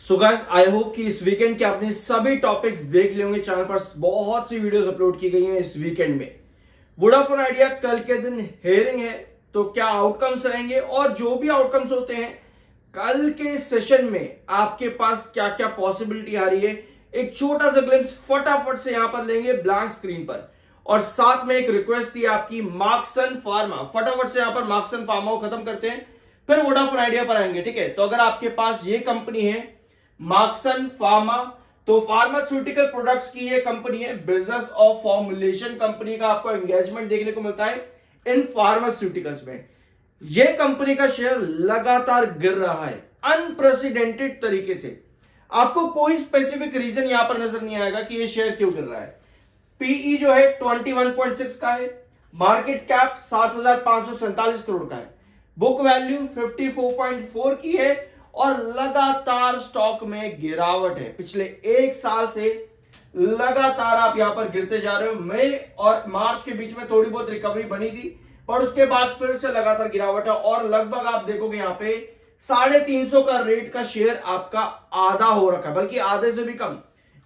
So guys I hope कि इस weekend के आपने सभी टॉपिक्स देख लिए होंगे। चैनल पर बहुत सी वीडियोस अपलोड की गई हैं इस वीकेंड में। वोडाफोन आइडिया कल के दिन हेयरिंग है, तो क्या आउटकम्स रहेंगे और जो भी आउटकम्स होते हैं कल के सेशन में आपके पास क्या क्या पॉसिबिलिटी आ रही है, एक छोटा सा ग्लिम्स फटाफट से यहां पर लेंगे ब्लैंक स्क्रीन पर। और साथ में एक रिक्वेस्ट थी आपकी, मार्क्सन फार्मा, फटाफट से यहां पर मार्क्सन फार्मा को खत्म करते हैं, फिर वोडाफोन आइडिया पर आएंगे। ठीक है, तो अगर आपके पास ये कंपनी है मार्क्सन फार्मा, तो फार्मास्यूटिकल प्रोडक्ट्स की ये कंपनी है, बिजनेस ऑफ फॉर्मुलेशन कंपनी का आपको एंगेजमेंट देखने को मिलता है इन फार्मास्यूटिकल्स में। ये कंपनी का शेयर लगातार गिर रहा है अनप्रेसिडेंटेड तरीके से। आपको कोई स्पेसिफिक रीजन यहां पर नजर नहीं आएगा कि ये शेयर क्यों गिर रहा है। पीई जो है 21.6 का है, मार्केट कैप 7,547 करोड़ का है, बुक वैल्यू 54.4 की है और लगातार स्टॉक में गिरावट है। पिछले एक साल से लगातार आप यहां पर गिरते जा रहे हो। मई और मार्च के बीच में थोड़ी बहुत रिकवरी बनी थी, पर उसके बाद फिर से लगातार गिरावट है और लगभग आप देखोगे यहां पे 350 का रेट का शेयर आपका आधा हो रखा है, बल्कि आधे से भी कम।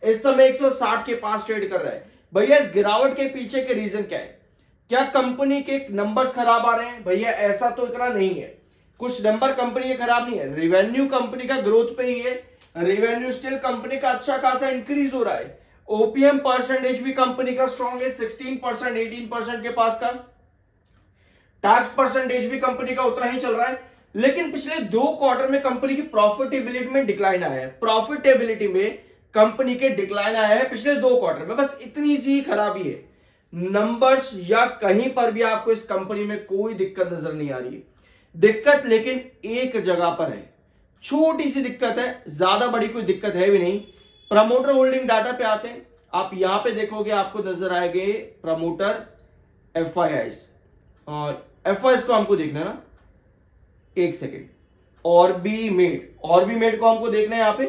इस समय 160 के पास ट्रेड कर रहा है। भैया इस गिरावट के पीछे के रीजन क्या है? क्या कंपनी के नंबर्स खराब आ रहे हैं? भैया ऐसा तो इतना नहीं है, कुछ नंबर कंपनी के खराब नहीं है, रेवेन्यू कंपनी का ग्रोथ पे ही है। रेवेन्यू स्टिल कंपनी का अच्छा खासा इंक्रीज हो रहा है। ओपीएम परसेंटेज भी कंपनी का स्ट्रॉन्ग है, 16% 18% के पास का। टैक्स परसेंटेज भी कंपनी का उतना ही चल रहा है। लेकिन पिछले 2 क्वार्टर में कंपनी की प्रॉफिटेबिलिटी में डिक्लाइन आया है। प्रॉफिटेबिलिटी में कंपनी के डिक्लाइन आया है पिछले 2 क्वार्टर में, बस इतनी सी खराबी है। नंबर्स या कहीं पर भी आपको इस कंपनी में कोई दिक्कत नजर नहीं आ रही है। दिक्कत लेकिन एक जगह पर है, छोटी सी दिक्कत है, ज्यादा बड़ी कोई दिक्कत है भी नहीं। प्रमोटर होल्डिंग डाटा पे आते हैं, आप यहां पे देखोगे आपको नजर आएंगे प्रमोटर एफआईआईस, और एफआईआईस को हमको देखना है ना, एक सेकेंड, ऑर्बिमेड को हमको देखना है। यहां पे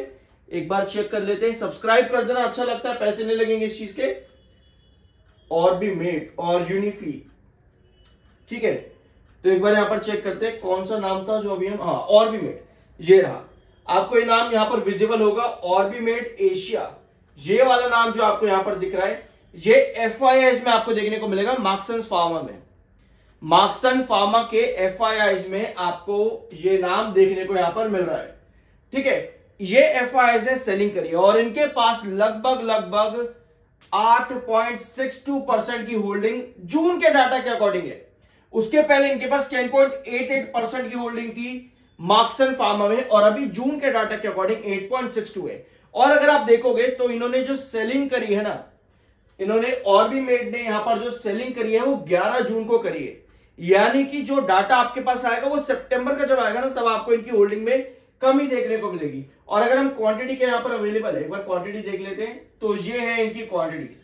एक बार चेक कर लेते हैं, सब्सक्राइब कर देना, अच्छा लगता है, पैसे नहीं लगेंगे इस चीज के। ऑर्बिमेड और यूनिफी, ठीक है, तो एक बार यहां पर चेक करते हैं कौन सा नाम था जो अभी हम, हाँ ऑर्बिमेड, ये रहा। आपको ये नाम यहां पर विजिबल होगा, ऑर्बिमेड एशिया, ये वाला नाम जो आपको यहां पर दिख रहा है, ये एफआईआईस में आपको देखने को मिलेगा। मार्क्सन फार्मा में, मार्क्सन फार्मा के एफआईआईस में आपको ये नाम देखने को यहां पर मिल रहा है। ठीक है, ये एफआईआईस ने सेलिंग करी है और इनके पास लगभग 8.62% की होल्डिंग जून के डाटा के अकॉर्डिंग है। उसके पहले इनके पास 10.88% की होल्डिंग थी मार्क्सन फार्मा में, और अभी जून के डाटा के अकॉर्डिंग 8.62 है। और अगर आप देखोगे तो इन्होंने जो सेलिंग करी है ना, इन्होंने ऑर्बिमेड ने यहां पर जो सेलिंग करी है वो 11 जून को करी है। यानी कि जो डाटा आपके पास आएगा वो सितंबर का जब आएगा ना, तब आपको इनकी होल्डिंग में कमी देखने को मिलेगी। और अगर हम क्वांटिटी के यहां पर अवेलेबल है, एक बार क्वांटिटी देख लेते हैं, तो ये है इनकी क्वांटिटीज।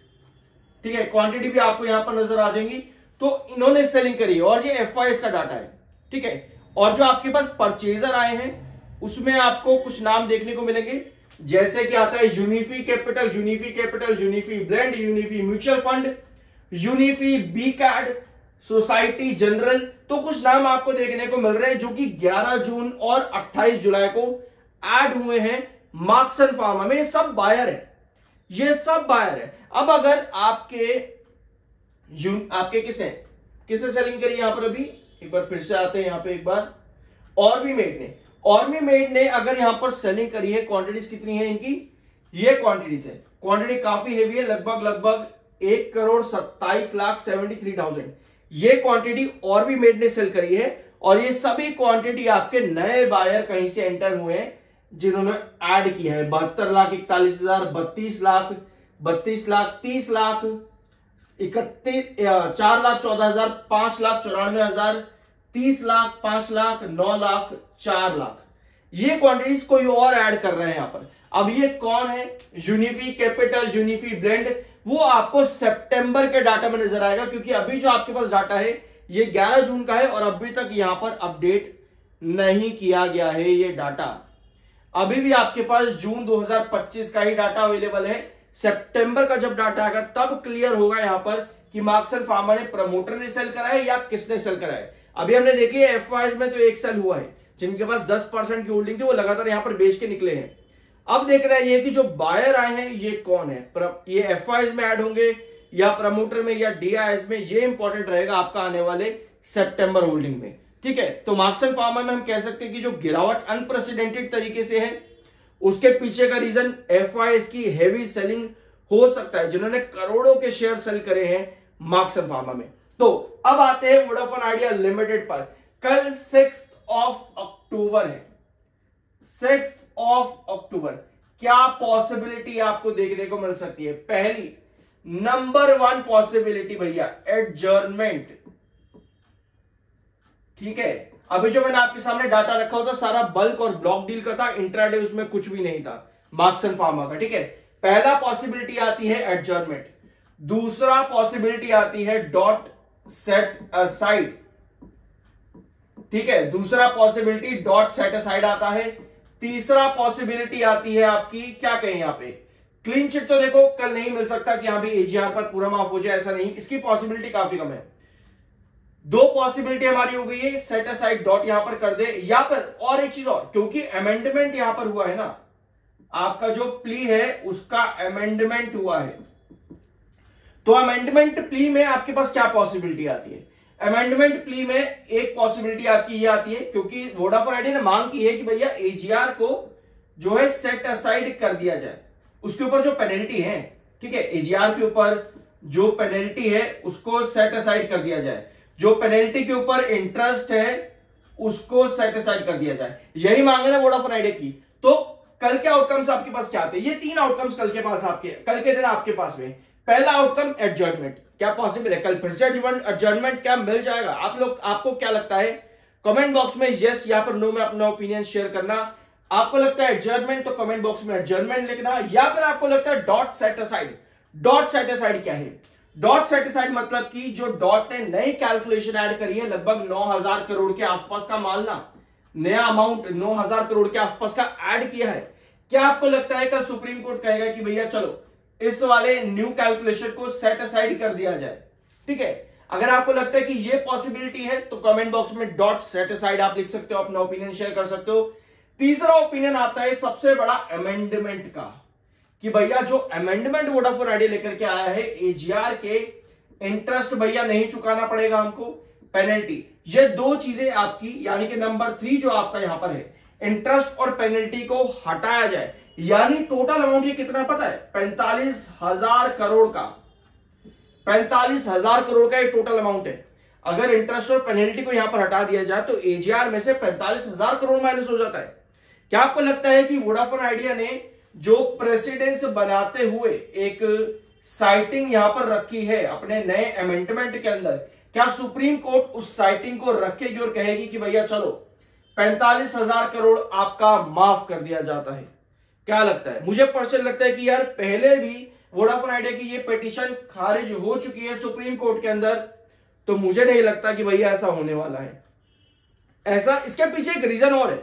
ठीक है, क्वांटिटी भी आपको यहां पर नजर आ जाएंगी। तो इन्होंने सेलिंग करी है और ये एफआईआईस का डाटा है। ठीक है, और जो आपके पास परचेजर आए हैं उसमें आपको कुछ नाम देखने को मिलेंगे, जैसे कि आता है Unifi Capital, Unifi brand, Unifi Mutual Fund, Unifi B Cad, Society General. तो कुछ नाम आपको देखने को मिल रहे हैं जो कि 11 जून और 28 जुलाई को ऐड हुए हैं मार्क्सन फार्मा में। ये सब बायर है, ये सब बायर है। अब अगर आपके किसे सेलिंग करी यहां पर, अभी एक बार फिर से आते हैं यहां पे एक बार, ऑर्बिमेड ने अगर यहां पर सेलिंग करी है, क्वांटिटीज कितनी है इनकी, ये क्वांटिटीज है, क्वांटिटी काफी हेवी है, लगभग 1,27,73,000 ये क्वांटिटी ऑर्बिमेड ने सेल करी है। और ये सभी क्वांटिटी आपके नए बायर कहीं से एंटर हुए हैं जिन्होंने ऐड किया है। 72,41,000, 32 लाख, 30 लाख, 4,14,000, 5,94,000, 30 लाख, 5 लाख, 9 लाख, 4 लाख, ये क्वांटिटीज कोई और ऐड कर रहे हैं यहां पर। अब ये कौन है? यूनिफी कैपिटल, यूनिफी ब्रांड, वो आपको सितंबर के डाटा में नजर आएगा, क्योंकि अभी जो आपके पास डाटा है ये 11 जून का है और अभी तक यहां पर अपडेट नहीं किया गया है। ये डाटा अभी भी आपके पास जून 2025 का ही डाटा अवेलेबल है। सितंबर का जब डाटा आएगा तब क्लियर होगा यहां पर कि मार्क्सन फार्मा ने, प्रमोटर ने सेल करा है या किसने सेल करा है। अभी हमने देखी है एफआईआईस में तो एक सेल हुआ है, जिनके पास 10% की होल्डिंग थी वो लगातार यहां पर बेच के निकले हैं। अब देखना है ये कि जो बायर आए हैं ये कौन है, ये एफआईज में ऐड होंगे या प्रमोटर में या डीआईएस में, ये इंपॉर्टेंट रहेगा आपका आने वाले सितंबर होल्डिंग में। ठीक है, तो मार्क्सन फार्मा में हम कह सकते हैं कि जो गिरावट अनप्रेसिडेंटेड तरीके से है, उसके पीछे का रीजन एफआईएस की हेवी सेलिंग हो सकता है, जिन्होंने करोड़ों के शेयर सेल करे हैं मार्क्सन फार्मा में। तो अब आते हैं वोडाफोन आइडिया लिमिटेड पर। कल 6 अक्टूबर है, 6 अक्टूबर, क्या पॉसिबिलिटी आपको देखने को मिल सकती है? पहली नंबर 1 पॉसिबिलिटी भैया, एडजर्नमेंट। ठीक है, अभी जो मैंने आपके सामने डाटा रखा होता सारा बल्क और ब्लॉक डील का था, इंट्राडे उसमें कुछ भी नहीं था मार्क्सन फार्मा का। ठीक है, पहला पॉसिबिलिटी आती है एडजर्नमेंट, दूसरा पॉसिबिलिटी आती है डॉट सेट असाइड। ठीक है, दूसरा पॉसिबिलिटी डॉट सेट असाइड आता है, तीसरा पॉसिबिलिटी आती है आपकी, क्या कहें यहां पे, क्लीन चिट। तो देखो कल नहीं मिल सकता कि यहां भी एजीआर पर पूरा माफ हो जाए, ऐसा नहीं, इसकी पॉसिबिलिटी काफी कम है। 2 पॉसिबिलिटी हमारी हो गई है, सेट असाइड डॉट यहां पर कर दे, या फिर और एक चीज और, क्योंकि अमेंडमेंट यहां पर हुआ है ना, आपका जो प्ली है उसका अमेंडमेंट हुआ है, तो अमेंडमेंट प्ली में आपके पास क्या पॉसिबिलिटी आती है? अमेंडमेंट प्ली में एक पॉसिबिलिटी आपकी ये आती है, क्योंकि वोडाफोन आइडिया ने मांग की है कि भैया एजीआर को जो है सेट असाइड कर दिया जाए, उसके ऊपर जो पेनल्टी है, ठीक है, एजीआर के ऊपर जो पेनल्टी है उसको सेट असाइड कर दिया जाए, जो पेनल्टी के ऊपर इंटरेस्ट है उसको सेट असाइड कर दिया जाए, यही मांग है वोडाफोन आइडिया की। तो कल के आउटकम्स आपके पास क्या आते हैं? ये 3 आउटकम्स कल के दिन आपके पास में। पहला आउटकम एडजर्नमेंट, क्या पॉसिबल है कल फिर से एडजर्नमेंट क्या मिल जाएगा? आपको क्या लगता है? कमेंट बॉक्स में यस या फिर नो में अपना ओपिनियन शेयर करना। आपको लगता है एडजर्नमेंट तो कमेंट बॉक्स में एडजर्नमेंट लिखना, या फिर आपको लगता है dot set aside. Dot set aside क्या है? डॉट सेट असाइड मतलब कि जो डॉट ने नई कैलकुलेशन ऐड करी है, लगभग 9000 करोड़ के आसपास का मालना, नया अमाउंट 9000 करोड़ के आसपास का ऐड किया है। क्या आपको लगता है कल सुप्रीम कोर्ट कहेगा कि भैया चलो इस वाले न्यू कैलकुलेशन को सेट असाइड कर दिया जाए? ठीक है, अगर आपको लगता है कि ये पॉसिबिलिटी है तो कमेंट बॉक्स में डॉट सेट असाइड आप लिख सकते हो, अपना ओपिनियन शेयर कर सकते हो। तीसरा ओपिनियन आता है सबसे बड़ा अमेंडमेंट का, कि भैया जो अमेंडमेंट वोडाफोन आइडिया लेकर के आया है, एजीआर के इंटरेस्ट भैया नहीं चुकाना पड़ेगा हमको, पेनल्टी, ये 2 चीजें आपकी, यानी कि नंबर 3 जो आपका यहां पर है, इंटरेस्ट और पेनल्टी को हटाया जाए। यानी टोटल अमाउंट ये कितना पता है? 45,000 करोड़ का, 45,000 करोड़ का ये टोटल अमाउंट है। अगर इंटरेस्ट और पेनल्टी को यहां पर हटा दिया जाए तो एजीआर में से 45,000 करोड़ माइनस हो जाता है। क्या आपको लगता है कि वोडाफोन आइडिया ने जो प्रेसिडेंस बनाते हुए एक साइटिंग यहां पर रखी है अपने नए अमेंडमेंट के अंदर, क्या सुप्रीम कोर्ट उस साइटिंग को रखेगी और कहेगी कि भैया चलो 45,000 करोड़ आपका माफ कर दिया जाता है? क्या लगता है? मुझे पर्सनल लगता है कि यार पहले भी वोडाफोन आइडिया की ये पिटीशन खारिज हो चुकी है सुप्रीम कोर्ट के अंदर, तो मुझे नहीं लगता कि भैया ऐसा होने वाला है। ऐसा इसके पीछे एक रीजन और है।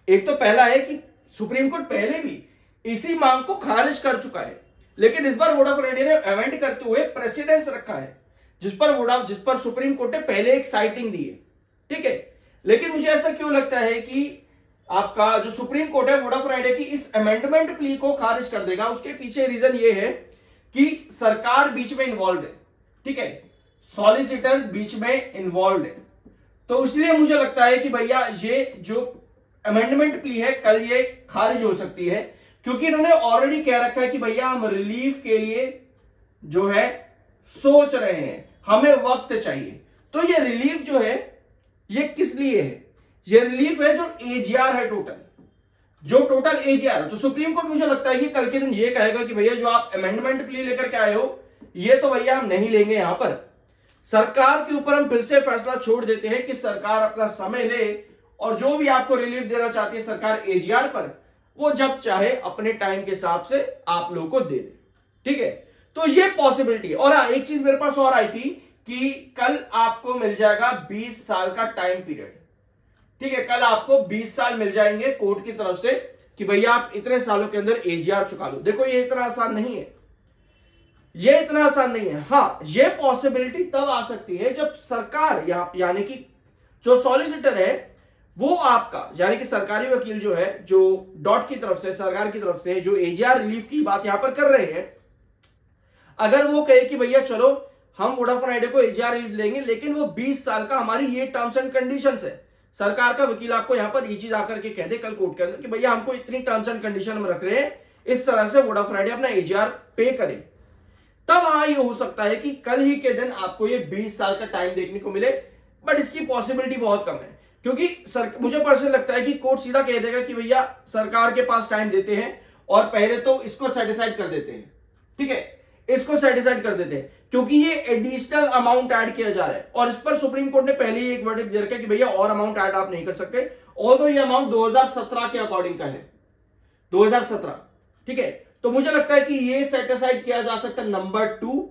एक तो पहला है कि सुप्रीम कोर्ट पहले भी इसी मांग को खारिज कर चुका है, लेकिन इस बार वोडाफोन आइडिया ने अमेंड करते हुए प्रेसिडेंस रखा है, जिस पर सुप्रीम कोर्ट ने पहले एक साइटिंग दी है। ठीक है, लेकिन मुझे ऐसा क्यों लगता है कि आपका जो सुप्रीम कोर्ट है वोडाफोन आइडिया की इस अमेंडमेंट प्ली को खारिज कर देगा? उसके पीछे रीजन ये है कि सरकार बीच में इन्वॉल्व है, ठीक है, सॉलिसिटर बीच में इन्वॉल्व है, तो इसलिए मुझे लगता है कि भैया ये जो अमेंडमेंट प्ली है कल ये खारिज हो सकती है, क्योंकि इन्होंने ऑलरेडी कह रखा है कि भैया हम रिलीफ के लिए जो है सोच रहे हैं, हमें वक्त चाहिए। तो ये रिलीफ जो है ये किस लिए है? ये रिलीफ है जो एजीआर है, टोटल एजीआर। तो सुप्रीम कोर्ट मुझे लगता है कि कल के दिन ये कहेगा कि भैया जो आप अमेंडमेंट प्ली लेकर के आए हो ये तो भैया हम नहीं लेंगे, यहां पर सरकार के ऊपर हम फिर से फैसला छोड़ देते हैं कि सरकार अपना समय ले और जो भी आपको रिलीफ देना चाहती है सरकार एजीआर पर, वो जब चाहे अपने टाइम के हिसाब से आप लोगों को दे दे। ठीक है, तो ये पॉसिबिलिटी। और एक चीज मेरे पास और आई थी कि कल आपको मिल जाएगा 20 साल का टाइम पीरियड। ठीक है, कल आपको 20 साल मिल जाएंगे कोर्ट की तरफ से कि भैया आप इतने सालों के अंदर एजीआर चुका लो। देखो ये इतना आसान नहीं है, ये इतना आसान नहीं है। हाँ, ये पॉसिबिलिटी तब आ सकती है जब सरकार यानी कि जो सॉलिसिटर है वो आपका यानी कि सरकारी वकील जो है, जो डॉट की तरफ से, सरकार की तरफ से जो एजीआर रिलीफ की बात यहां पर कर रहे हैं, अगर वो कहे कि भैया चलो हम वोडाफोन आइडिया को एजीआर रिलीफ लेंगे, लेकिन वो 20 साल का हमारी ये टर्म्स एंड कंडीशंस है, सरकार का वकील आपको यहां पर ये चीज आकर के कह दे कल कोर्ट के अंदर कि भैया हमको इतनी टर्म्स एंड कंडीशन हम रख रहे हैं, इस तरह से वोडाफोन आइडिया अपना एजीआर पे करे, तब हाँ ये हो सकता है कि कल ही के दिन आपको ये 20 साल का टाइम देखने को मिले। बट इसकी पॉसिबिलिटी बहुत कम है, क्योंकि मुझे पर्सनली लगता है कि कोर्ट सीधा कह देगा कि भैया सरकार के पास टाइम देते हैं और पहले तो इसको सेटिसाइड कर देते हैं, ठीक है, इसको सेटिसाइड कर देते हैं, क्योंकि ये एडिशनल अमाउंट ऐड किया जा रहा है और इस पर सुप्रीम कोर्ट ने पहले ही एक वर्डिक्ट दे रखा है कि भैया और अमाउंट ऐड आप नहीं कर सकते, ऑल्दो ये अमाउंट 2017 के अकॉर्डिंग का है, 2017, ठीक है। तो मुझे लगता है कि ये सेटिसाइड किया जा सकता है नंबर 2,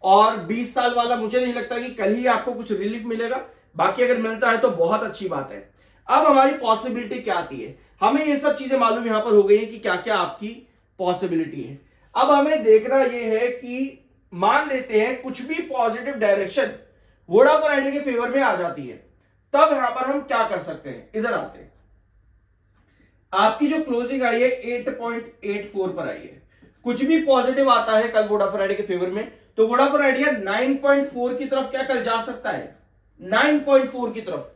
और 20 साल वाला मुझे नहीं लगता कि कल ही आपको कुछ रिलीफ मिलेगा, बाकी अगर मिलता है तो बहुत अच्छी बात है। अब हमारी पॉसिबिलिटी क्या आती है, हमें ये सब चीजें मालूम यहां पर हो गई है कि क्या क्या आपकी पॉसिबिलिटी है। अब हमें देखना यह है कि मान लेते हैं कुछ भी पॉजिटिव डायरेक्शन वोडाफोन आइडिया के फेवर में आ जाती है, तब यहां पर हम क्या कर सकते हैं। इधर आते हैं, आपकी जो क्लोजिंग आई है 8.84 पर आई है, कुछ भी पॉजिटिव आता है कल वोडाफोन आइडिया के फेवर में, तो वोडाफोन आइडिया 9.4 की तरफ क्या कल जा सकता है, 9.4 की तरफ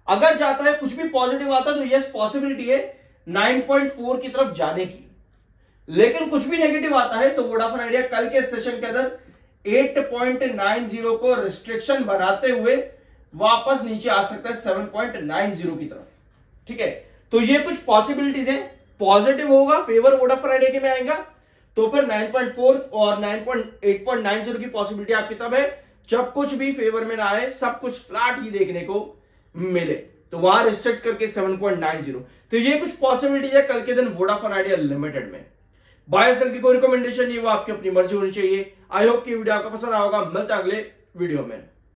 अगर जाता है, कुछ भी पॉजिटिव आता है तो यस पॉसिबिलिटी है 9.4 की तरफ जाने की। लेकिन कुछ भी नेगेटिव आता है तो वोडाफोन आइडिया कल के सेशन के अंदर 8.90 को रिस्ट्रिक्शन बनाते हुए वापस नीचे आ सकता है 7.90 की तरफ, ठीक है। तो ये कुछ पॉसिबिलिटीज है, पॉजिटिव होगा फेवर वोडाफोन आइडिया के में आएगा तो फिर 9.4 और 8.90 की पॉसिबिलिटी आपकी तब है जब कुछ भी फेवर में ना आए, सब कुछ फ्लैट ही देखने को मिले, तो वहां रिस्ट्रिक्ट करके 7.90। तो ये कुछ पॉसिबिलिटीज है कल के दिन वोडाफोन आइडिया लिमिटेड में। बाय सेल की कोई रिकमेंडेशन नहीं, वो आपकी अपनी मर्जी होनी चाहिए। आई होप कि वीडियो आपको पसंद आएगा, मिलता है अगले वीडियो में।